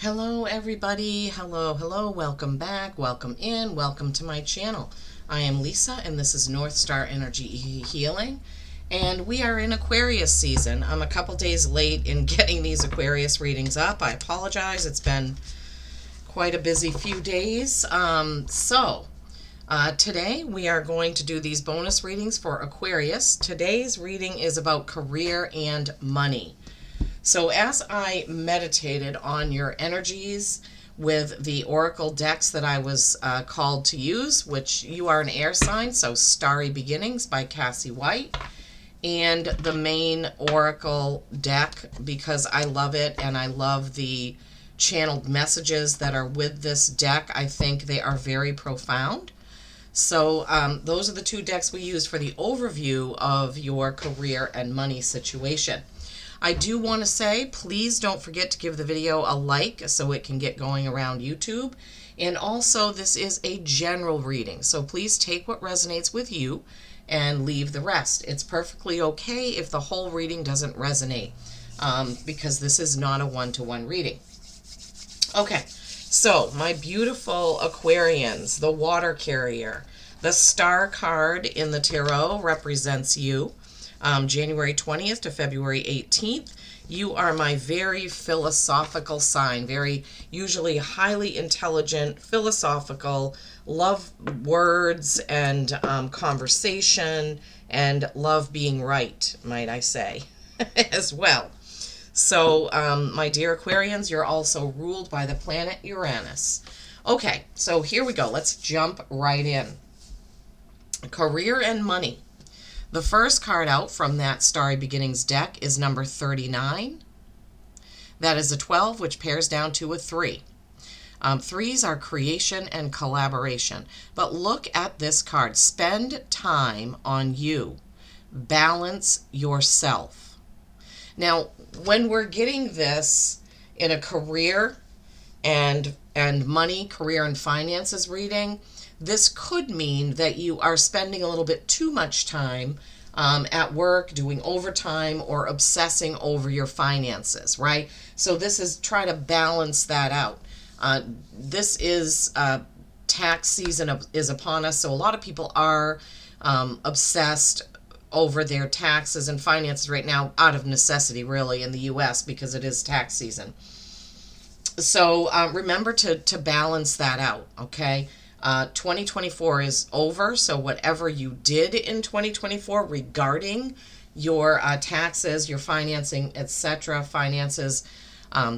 Hello everybody, hello, welcome back, welcome in, welcome to my channel. I am Lisa and this is North Star Energy Healing, and we are in Aquarius season. I'm a couple days late in getting these Aquarius readings up. I apologize, it's been quite a busy few days. Today we are going to do these bonus readings for Aquarius. Today's reading is about career and money. So as I meditated on your energies with the oracle decks that I was called to use, which you are an air sign, so Starry Beginnings by Cassie White, and the main oracle deck because I love it and I love the channeled messages that are with this deck. I think they are very profound. So those are the two decks we use for the overview of your career and money situation. I do want to say, please don't forget to give the video a like so it can get going around YouTube. And also, this is a general reading, so please take what resonates with you and leave the rest. It's perfectly okay if the whole reading doesn't resonate, because this is not a one-to-one reading. Okay, so my beautiful Aquarians, the water carrier, the star card in the tarot represents you. January 20th to February 18th. You are my very philosophical sign, very usually highly intelligent, philosophical, love words and conversation, and love being right, might I say, as well. So, my dear Aquarians, you're also ruled by the planet Uranus. Okay, so here we go. Let's jump right in. Career and money. The first card out from that Starry Beginnings deck is number 39. That is a 12, which pairs down to a 3. Threes are creation and collaboration. But look at this card. Spend time on you. Balance yourself. Now, when we're getting this in a career and money, career and finances reading, this could mean that you are spending a little bit too much time at work, doing overtime, or obsessing over your finances, right? So this is try to balance that out. This is tax season is upon us, so a lot of people are obsessed over their taxes and finances right now out of necessity, really, in the U.S. because it is tax season. So remember to balance that out, okay? 2024 is over, so whatever you did in 2024 regarding your taxes, your financing, etc., finances,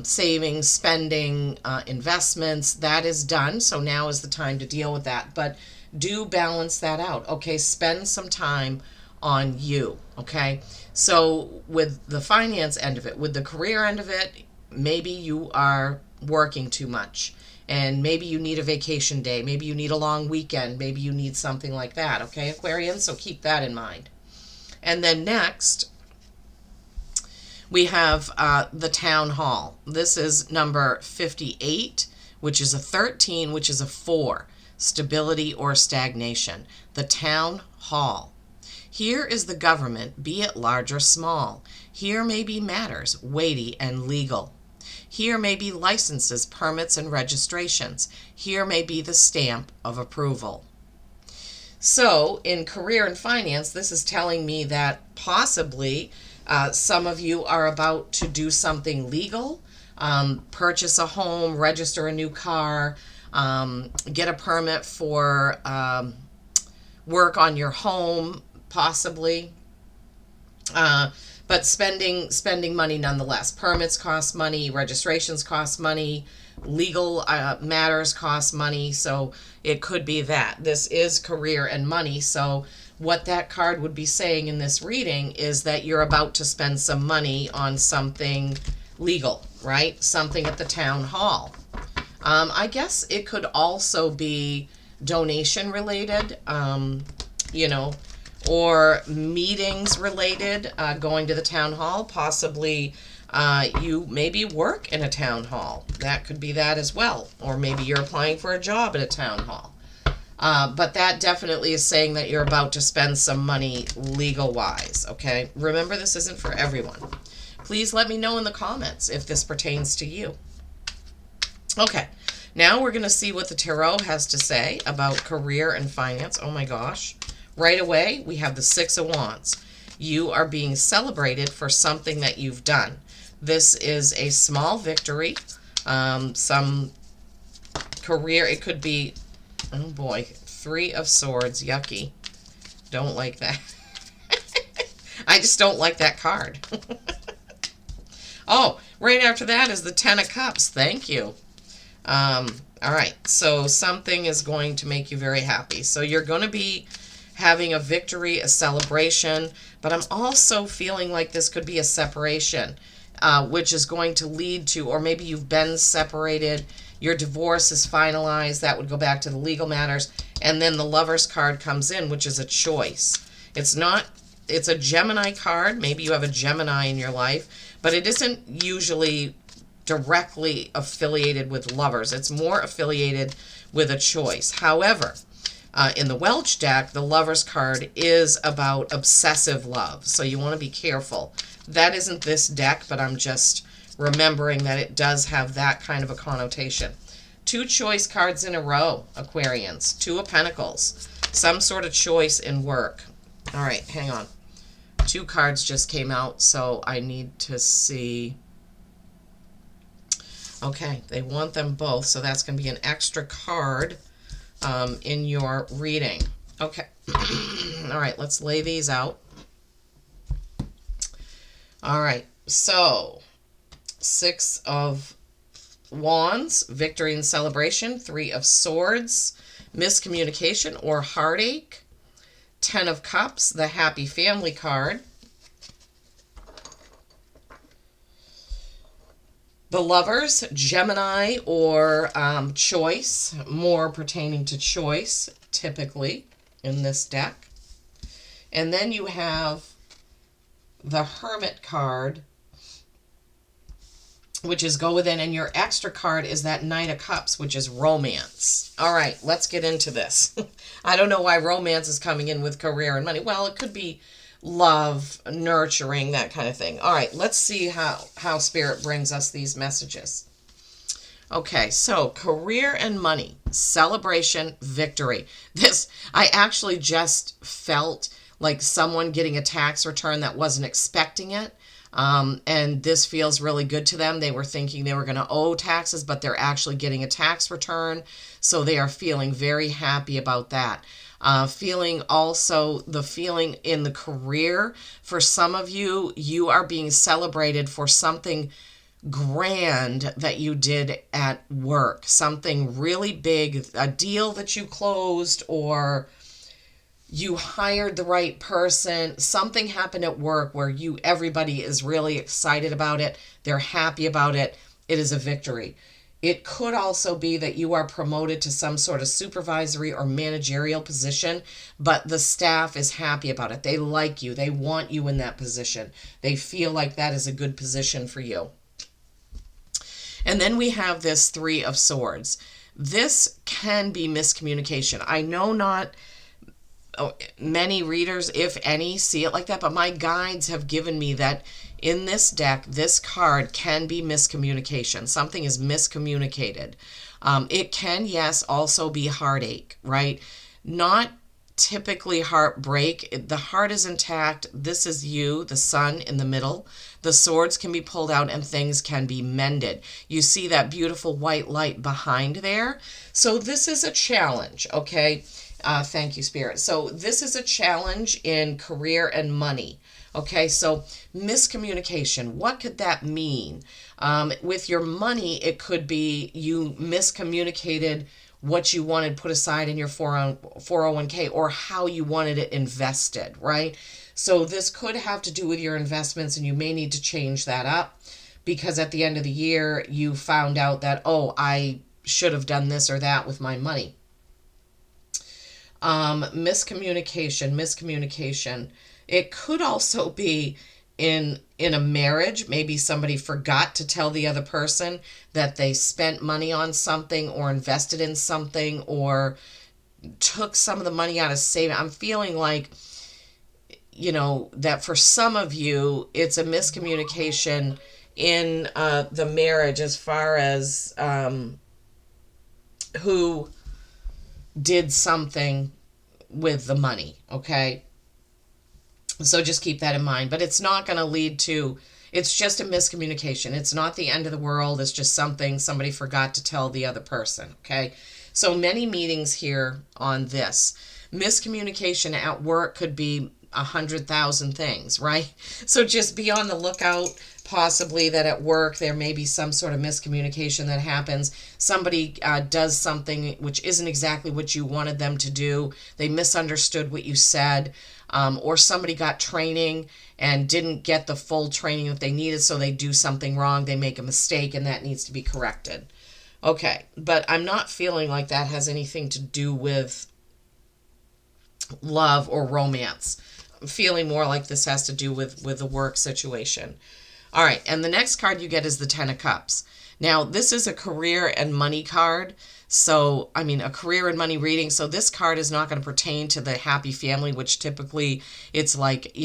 savings, spending, investments, that is done. So now is the time to deal with that. But do balance that out, okay? Spend some time on you, okay? So with the finance end of it, with the career end of it, maybe you are working too much. And maybe you need a vacation day. Maybe you need a long weekend. Maybe you need something like that. Okay, Aquarians? So keep that in mind. And then next, we have the Town Hall. This is number 58, which is a 13, which is a 4. Stability or stagnation. The Town Hall. Here is the government, be it large or small. Here may be matters, weighty and legal. Here may be licenses, permits, and registrations. Here may be the stamp of approval. So, in career and finance, this is telling me that possibly some of you are about to do something legal, purchase a home, register a new car, get a permit for work on your home, possibly. But spending money nonetheless. Permits cost money, registrations cost money, legal matters cost money, so it could be that. This is career and money, so what that card would be saying in this reading is that you're about to spend some money on something legal, right? Something at the town hall. I guess it could also be donation related, or meetings related, going to the town hall. Possibly you maybe work in a town hall. That could be that as well. Or maybe you're applying for a job at a town hall. But that definitely is saying that you're about to spend some money legal-wise, okay? Remember, this isn't for everyone. Please let me know in the comments if this pertains to you. Okay, now we're going to see what the tarot has to say about career and finance. Oh my gosh. Right away, we have the Six of Wands. You are being celebrated for something that you've done. This is a small victory. Some career, it could be, oh boy, Three of Swords. Yucky. Don't like that. I just don't like that card. Oh, right after that is the Ten of Cups. Thank you. All right, so something is going to make you very happy. So you're going to be having a victory, a celebration, but I'm also feeling like this could be a separation, which is going to lead to, or maybe you've been separated, your divorce is finalized, that would go back to the legal matters, and then the Lover's card comes in, which is a choice. It's a Gemini card, maybe you have a Gemini in your life, but it isn't usually directly affiliated with lovers. It's more affiliated with a choice. However, in the Welch deck, the Lover's card is about obsessive love, so you want to be careful. That isn't this deck, but I'm just remembering that it does have that kind of a connotation. Two choice cards in a row, Aquarians. Two of Pentacles. Some sort of choice in work. All right, hang on. Two cards just came out, so I need to see. Okay, they want them both, so that's going to be an extra card in your reading. Okay. All right, let's lay these out. All right, so Six of Wands, victory and celebration. Three of Swords, miscommunication or heartache. Ten of Cups, the happy family card. The Lovers, Gemini or choice, more pertaining to choice, typically, in this deck. And then you have the Hermit card, which is go within, and your extra card is that Knight of Cups, which is romance. All right, let's get into this. I don't know why romance is coming in with career and money. Well, it could be love, nurturing, that kind of thing. All right, let's see how Spirit brings us these messages. Okay, so career and money, celebration, victory. This, I actually just felt like someone getting a tax return that wasn't expecting it. And this feels really good to them. They were thinking they were going to owe taxes, but they're actually getting a tax return. So they are feeling very happy about that. Feeling also the feeling in the career. For some of you, you are being celebrated for something grand that you did at work. Something really big, a deal that you closed, or you hired the right person. Something happened at work where everybody is really excited about it. They're happy about it. It is a victory. It could also be that you are promoted to some sort of supervisory or managerial position, but the staff is happy about it. They like you. They want you in that position. They feel like that is a good position for you. And then we have this Three of Swords. This can be miscommunication. I know not many readers, if any, see it like that, but my guides have given me that in this deck, this card can be miscommunication. Something is miscommunicated. It can, yes, also be heartache, right? Not typically heartbreak. The heart is intact. This is you, the sun in the middle. The swords can be pulled out and things can be mended. You see that beautiful white light behind there? So this is a challenge, okay? Thank you, Spirit. So this is a challenge in career and money. Okay, so miscommunication, what could that mean? With your money, it could be you miscommunicated what you wanted put aside in your 401k or how you wanted it invested, right? So this could have to do with your investments, and you may need to change that up because at the end of the year, you found out that, oh, I should have done this or that with my money. Miscommunication. It could also be in a marriage. Maybe somebody forgot to tell the other person that they spent money on something or invested in something or took some of the money out of saving. I'm feeling like, that for some of you, it's a miscommunication in the marriage as far as who did something with the money, okay? So just keep that in mind. But it's not going to lead to, it's just a miscommunication. It's not the end of the world. It's just something somebody forgot to tell the other person, okay? So many meetings here on this. Miscommunication at work could be 100,000 things, right? So just be on the lookout, possibly that at work there may be some sort of miscommunication that happens. Somebody does something which isn't exactly what you wanted them to do. They misunderstood what you said. Or somebody got training and didn't get the full training that they needed, so they do something wrong, they make a mistake, and that needs to be corrected. Okay, but I'm not feeling like that has anything to do with love or romance. I'm feeling more like this has to do with the work situation. All right, and the next card you get is the Ten of Cups. Now, this is a career and money card. So, I mean, a career and money reading. So this card is not going to pertain to the happy family, which typically it's like,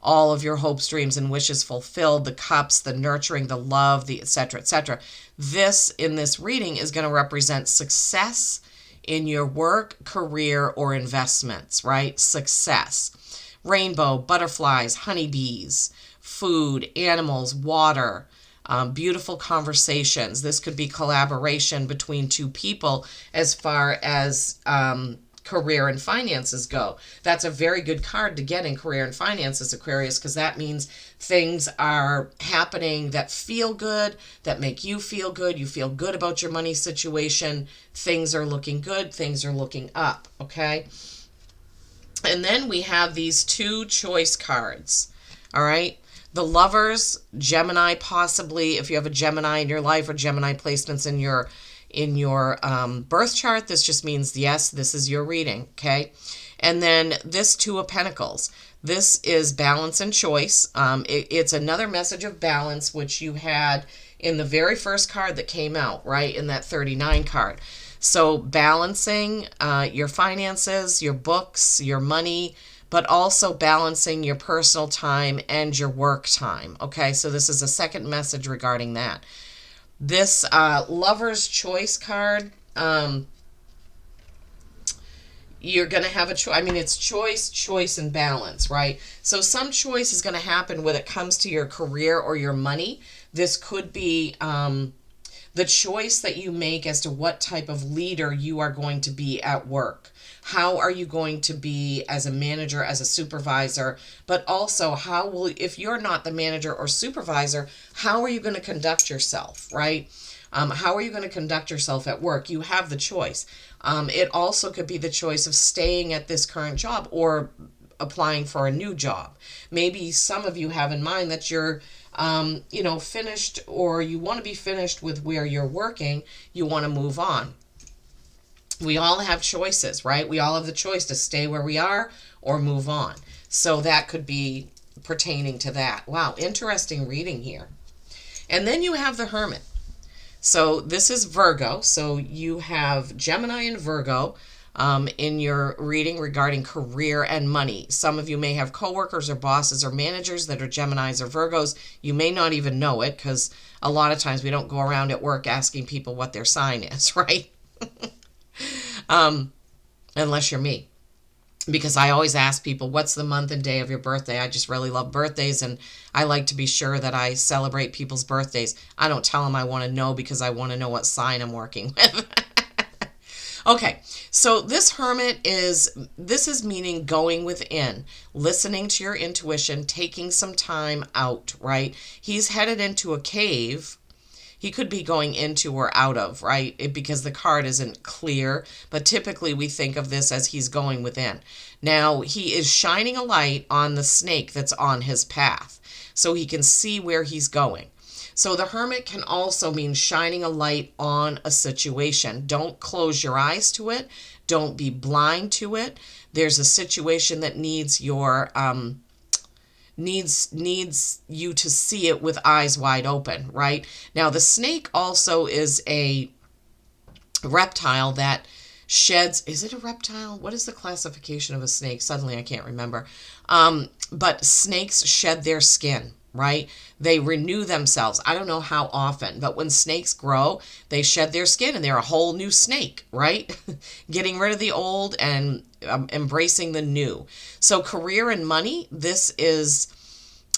all of your hopes, dreams, and wishes fulfilled, the cups, the nurturing, the love, the et cetera, et cetera. This, in this reading, is going to represent success in your work, career, or investments, right? Success. Rainbow, butterflies, honeybees, food, animals, water, beautiful conversations. This could be collaboration between two people as far as career and finances go. That's a very good card to get in career and finances, Aquarius, because that means things are happening that feel good, that make you feel good. You feel good about your money situation. Things are looking good. Things are looking up, okay? And then we have these two choice cards, all right? The Lovers, Gemini, possibly, if you have a Gemini in your life or Gemini placements in your birth chart, this just means, yes, this is your reading, okay? And then this Two of Pentacles. This is balance and choice. It's another message of balance, which you had in the very first card that came out, right, in that 39 card. So balancing your finances, your books, your money, but also balancing your personal time and your work time. Okay, so this is a second message regarding that. This Lover's Choice card, you're going to have a choice. I mean, it's choice, and balance, right? So some choice is going to happen when it comes to your career or your money. This could be the choice that you make as to what type of leader you are going to be at work. How are you going to be as a manager, as a supervisor, but also if you're not the manager or supervisor, how are you going to conduct yourself, right? How are you going to conduct yourself at work? You have the choice. It also could be the choice of staying at this current job or applying for a new job. Maybe some of you have in mind that you're finished, or you want to be finished with where you're working, you want to move on. We all have choices, right? We all have the choice to stay where we are or move on. So that could be pertaining to that. Wow, interesting reading here. And then you have the Hermit. So this is Virgo. So you have Gemini and Virgo in your reading regarding career and money. Some of you may have coworkers or bosses or managers that are Geminis or Virgos. You may not even know it, because a lot of times we don't go around at work asking people what their sign is, right? Unless you're me. Because I always ask people, what's the month and day of your birthday? I just really love birthdays, and I like to be sure that I celebrate people's birthdays. I don't tell them I want to know, because I want to know what sign I'm working with. Okay, so this Hermit is meaning going within, listening to your intuition, taking some time out, right? He's headed into a cave. He could be going into or out of, right? Because the card isn't clear, but typically we think of this as he's going within. Now, he is shining a light on the snake that's on his path, so he can see where he's going. So the Hermit can also mean shining a light on a situation. Don't close your eyes to it. Don't be blind to it. There's a situation that needs your needs you to see it with eyes wide open, right? Now, the snake also is a reptile that sheds. Is it a reptile? What is the classification of a snake? Suddenly I can't remember. But snakes shed their skin. right? They renew themselves. I don't know how often, but when snakes grow, they shed their skin and they're a whole new snake, right? Getting rid of the old and embracing the new. So, career and money, this is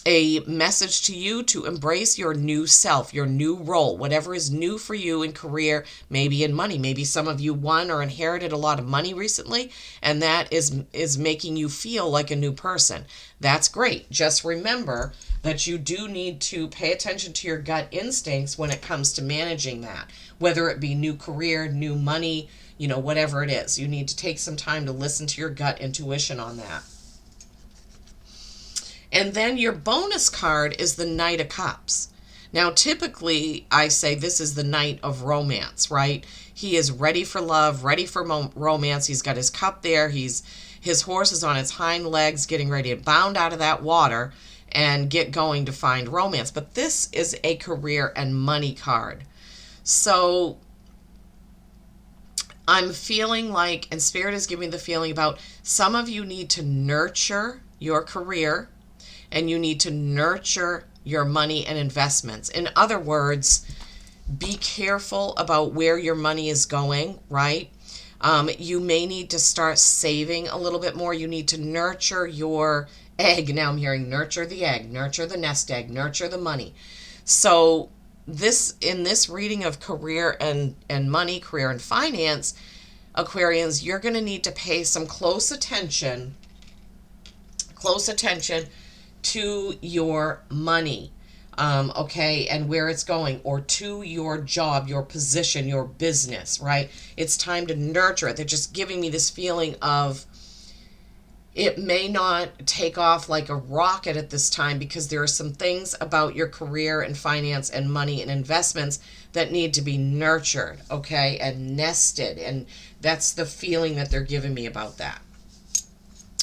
a message to you to embrace your new self, your new role, whatever is new for you in career, maybe in money. Maybe some of you won or inherited a lot of money recently, and that is making you feel like a new person. That's great. Just remember that you do need to pay attention to your gut instincts when it comes to managing that, whether it be new career, new money, whatever it is. You need to take some time to listen to your gut intuition on that. And then your bonus card is the Knight of Cups. Now, typically, I say this is the night of romance, right? He is ready for love, ready for romance. He's got his cup there. His horse is on its hind legs, getting ready to bound out of that water and get going to find romance. But this is a career and money card. So I'm feeling like, and Spirit is giving me the feeling about some of you need to nurture your career and you need to nurture your money and investments. In other words, be careful about where your money is going, right? You may need to start saving a little bit more. You need to nurture your egg. Now I'm hearing nurture the egg, nurture the nest egg, nurture the money. So in this reading of career and money, career and finance, Aquarians, you're going to need to pay some close attention to your money, okay, and where it's going, or to your job, your position, your business, right? It's time to nurture it. They're just giving me this feeling of it may not take off like a rocket at this time because there are some things about your career and finance and money and investments that need to be nurtured, okay, and nested. And that's the feeling that they're giving me about that.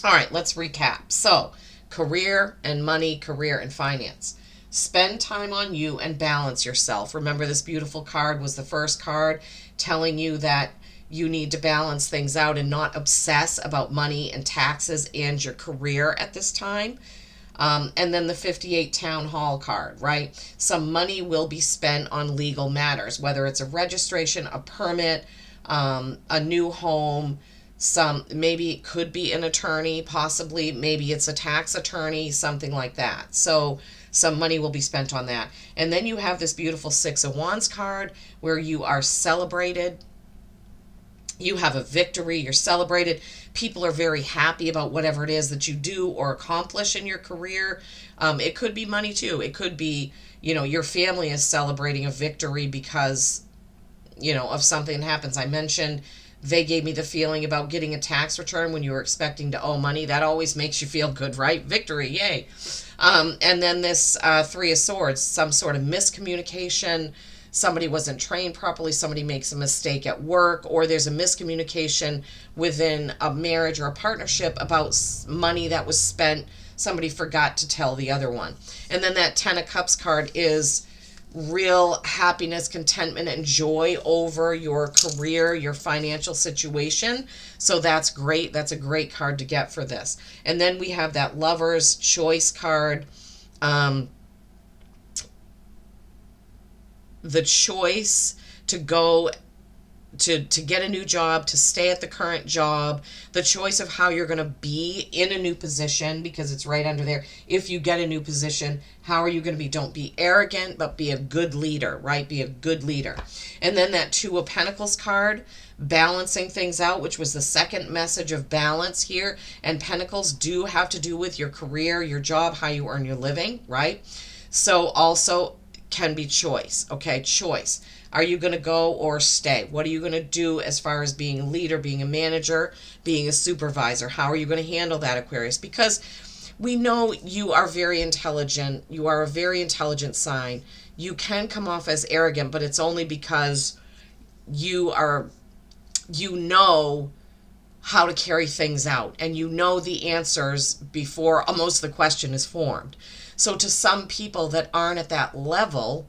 All right, let's recap. So, career and money, career and finance. Spend time on you and balance yourself. Remember, this beautiful card was the first card telling you that you need to balance things out and not obsess about money and taxes and your career at this time. And then the 58 Town Hall card, right? Some money will be spent on legal matters, whether it's a registration, a permit, a new home. Maybe it could be an attorney, possibly. Maybe it's a tax attorney, something like that. So some money will be spent on that. And then you have this beautiful Six of Wands card where you are celebrated. You have a victory. You're celebrated. People are very happy about whatever it is that you do or accomplish in your career. It could be money too. It could be, your family is celebrating a victory because, of something that happens. I mentioned they gave me the feeling about getting a tax return when you were expecting to owe money. That always makes you feel good, right? Victory, yay. And then this Three of Swords, some sort of miscommunication. Somebody wasn't trained properly. Somebody makes a mistake at work, or there's a miscommunication within a marriage or a partnership about money that was spent. Somebody forgot to tell the other one. And then that Ten of Cups card is real happiness, contentment, and joy over your career, your financial situation. So that's great. That's a great card to get for this. And then we have that Lover's Choice card. The choice to go to get a new job, to stay at the current job, the choice of how you're going to be in a new position, because it's right under there. If you get a new position, how are you going to be? Don't be arrogant, but be a good leader, right? Be a good leader. And then that Two of Pentacles card, balancing things out, which was the second message of balance here. And Pentacles do have to do with your career, your job, how you earn your living, right? So also can be choice, okay? Choice. Are you going to go or stay? What are you going to do as far as being a leader, being a manager, being a supervisor? How are you going to handle that, Aquarius? Because we know you are very intelligent. You are a very intelligent sign. You can come off as arrogant, but it's only because you know how to carry things out, and you know the answers before almost the question is formed. So to some people that aren't at that level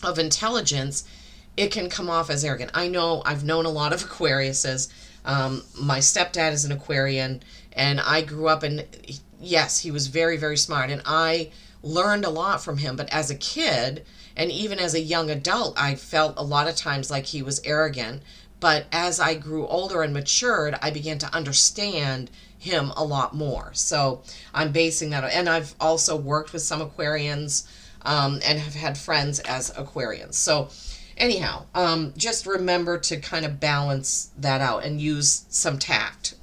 of intelligence, it can come off as arrogant. I know, I've known a lot of Aquariuses. My stepdad is an Aquarian, and I grew up, and yes, he was very, very smart, and I learned a lot from him. But as a kid, and even as a young adult, I felt a lot of times like he was arrogant. But as I grew older and matured, I began to understand him a lot more. So I'm basing that on, and I've also worked with some Aquarians, and have had friends as Aquarians. So anyhow, just remember to kind of balance that out and use some tact.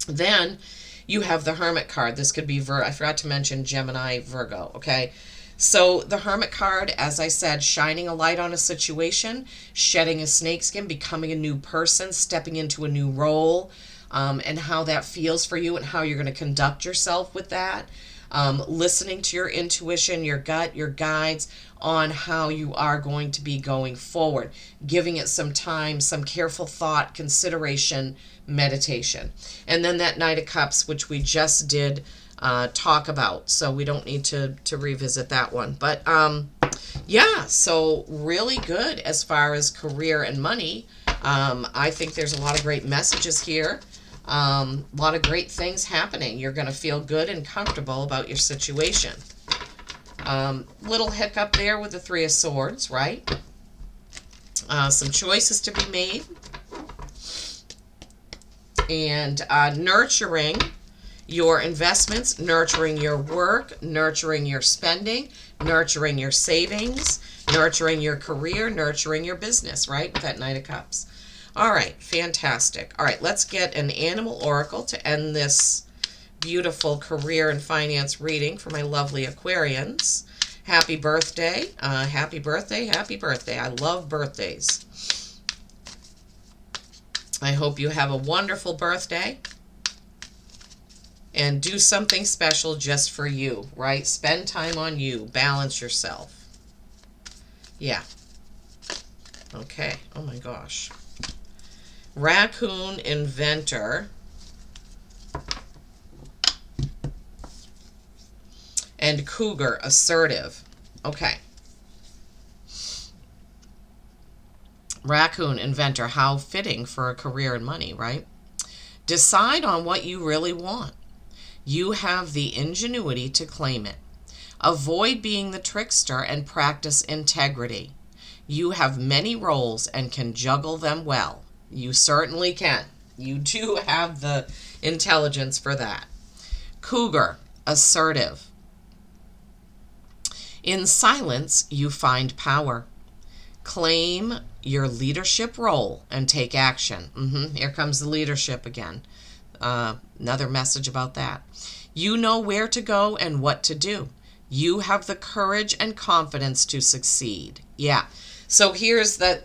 Then you have the Hermit card. This could be I forgot to mention Gemini, Virgo, okay? So the Hermit card, as I said, shining a light on a situation, shedding a snakeskin, becoming a new person, stepping into a new role, and how that feels for you and how you're going to conduct yourself with that. Listening to your intuition, your gut, your guides on how you are going to be going forward. Giving it some time, some careful thought, consideration, meditation. And then that Knight of Cups, which we just did talk about, so we don't need to revisit that one. But yeah, so really good as far as career and money. I think there's a lot of great messages here. A lot of great things happening. You're going to feel good and comfortable about your situation. Little hiccup there with the Three of Swords, right? Some choices to be made. And nurturing your investments, nurturing your work, nurturing your spending, nurturing your savings, nurturing your career, nurturing your business, right? With that Knight of Cups. All right, fantastic. All right, let's get an animal oracle to end this beautiful career and finance reading for my lovely Aquarians. Happy birthday. Happy birthday, happy birthday. I love birthdays. I hope you have a wonderful birthday. And do something special just for you, right? Spend time on you. Balance yourself. Yeah. Okay. Oh my gosh. Raccoon Inventor. And Cougar Assertive. Okay. Raccoon Inventor. How fitting for a career and money, right? Decide on what you really want. You have the ingenuity to claim it. Avoid being the trickster and practice integrity. You have many roles and can juggle them well. You certainly can. You do have the intelligence for that. Cougar, assertive. In silence, you find power. Claim your leadership role and take action. Here comes the leadership again. Another message about that. You know where to go and what to do. You have the courage and confidence to succeed. Yeah. So here's that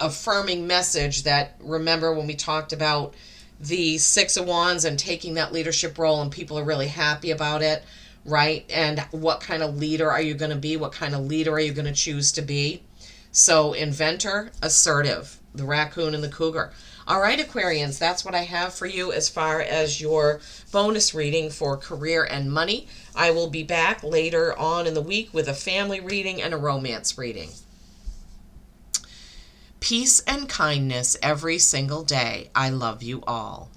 affirming message that, remember when we talked about the Six of Wands and taking that leadership role, and people are really happy about it, right? And what kind of leader are you going to be? What kind of leader are you going to choose to be? So inventor, assertive, the raccoon and the cougar. All right, Aquarians, that's what I have for you as far as your bonus reading for career and money. I will be back later on in the week with a family reading and a romance reading. Peace and kindness every single day. I love you all.